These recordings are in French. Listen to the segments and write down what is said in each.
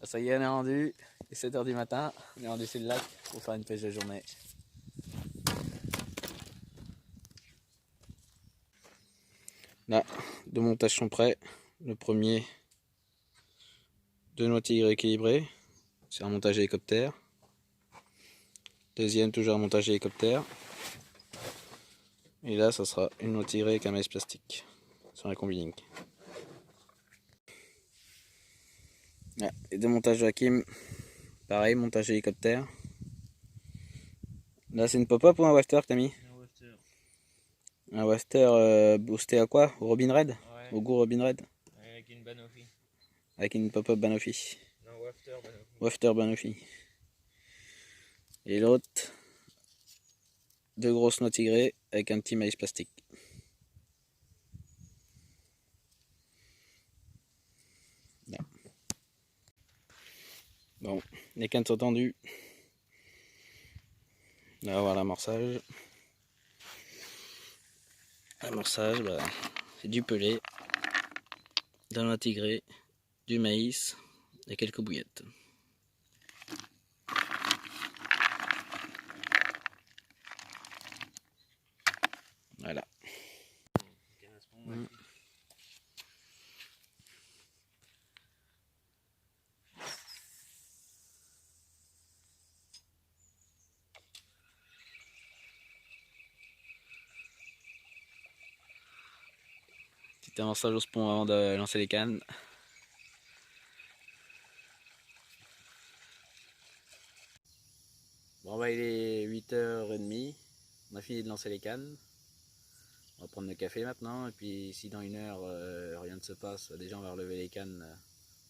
Ça y est, on est rendu. Il est 7h du matin. On est rendu sur le lac pour faire une pêche de journée. Là, deux montages sont prêts. Le premier, deux noix tigres équilibrées. C'est un montage hélicoptère. Deuxième, toujours un montage hélicoptère. Et là, ça sera une noix tirée avec un maïs plastique sur la combi-link. Là, les deux montages de Hakim. Pareil, montage hélicoptère. Là, c'est une pop-up ou un wafter que t'as mis? Un wafter. Un wafter boosté à quoi? Au Robin Red? Ouais. Au goût Robin Red? Avec une Banoffee. Avec une pop-up Banoffee. Non, wafter Banoffee. Wafter Banoffee. Et l'autre, deux grosses noix tigrées avec un petit maïs plastique. Là. Bon, les cannes sont tendues. Là, on va voir l'amorçage. L'amorçage, bah, c'est du pelé, de la noix tigrée, du maïs et quelques bouillettes. Voilà. Petit amorçage au spon avant de lancer les cannes. Bon bah il est 8h30, on a fini de lancer les cannes. On va prendre le café maintenant et puis si dans une heure rien ne se passe, déjà on va relever les cannes,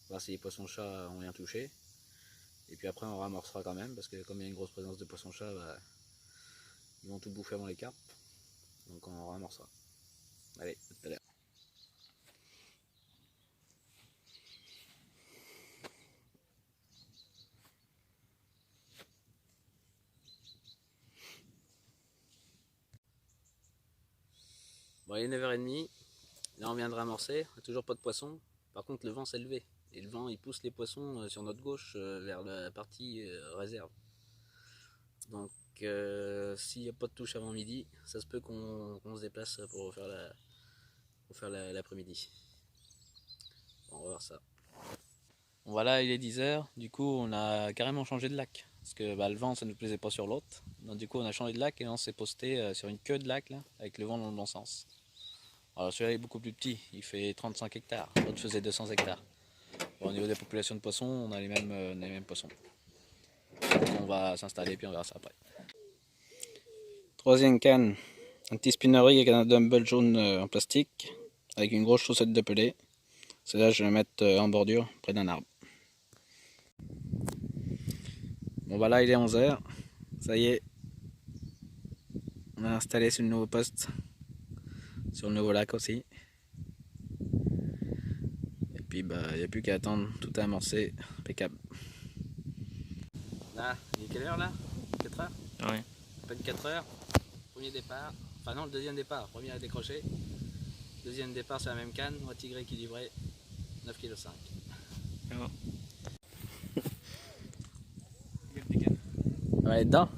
voir si les poissons-chats ont rien touché. Et puis après on ramorcera quand même parce que comme il y a une grosse présence de poissons-chats, bah, ils vont tout bouffer avant les carpes. Donc on ramorcera. Allez, à tout à l'heure. Bon, il est 9h30, là on vient de ramorcer, toujours pas de poissons. Par contre le vent s'est levé et le vent il pousse les poissons sur notre gauche vers la partie réserve. Donc s'il n'y a pas de touche avant midi, ça se peut qu'on se déplace pour faire l'après-midi. Bon, on va voir ça. Bon, voilà, il est 10h, du coup on a carrément changé de lac. Parce que bah, le vent ça ne nous plaisait pas sur l'autre. Donc du coup on a changé de lac et on s'est posté sur une queue de lac là, avec le vent dans le bon sens. Alors celui-là est beaucoup plus petit, il fait 35 hectares, l'autre faisait 200 hectares. Bon, au niveau des populations de poissons, on a les mêmes poissons. Donc on va s'installer puis on verra ça après. Troisième canne, un petit spinner rig avec un dumbbell jaune en plastique, avec une grosse chaussette de pelé. Celle-là je vais la mettre en bordure, près d'un arbre. Bon bah là il est 11h, ça y est, on a installé sur le nouveau poste, sur le nouveau lac aussi. Et puis bah il n'y a plus qu'à attendre, tout est amorcé, impeccable. Là, il est quelle heure là? 4h? Ouais. À peine 4h, premier départ, enfin non le deuxième départ, premier à décrocher. Deuxième départ c'est la même canne, noix tigrée équilibrée, 9,5 kg. Oh. On va aller dedans.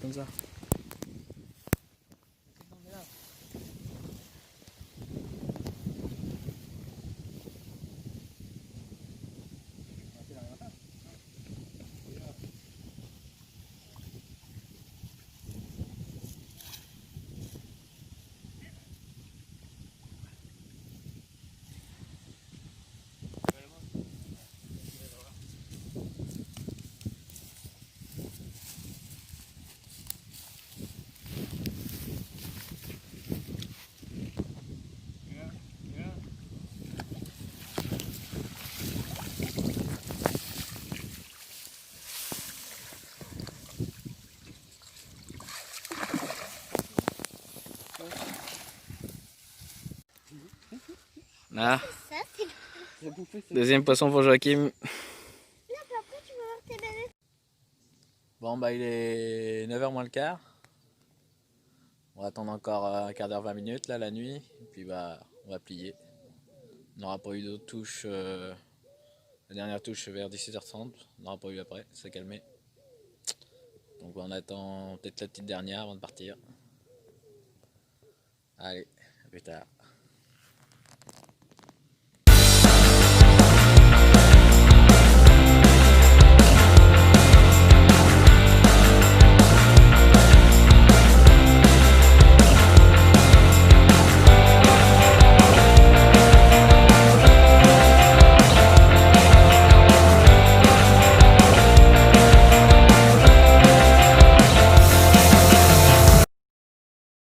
Comme ça. Ah, Ça, c'est... deuxième poisson pour Joachim. Non, puis après, tu vas voir tes bébés. Bon, bah il est 9h moins le quart. On va attendre encore un quart d'heure, 20 minutes là, la nuit. Et puis bah, on va plier. On n'aura pas eu d'autres touches. La dernière touche vers 17h30. On n'aura pas eu après, ça s'est calmé. Donc on attend peut-être la petite dernière avant de partir. Allez, à plus tard.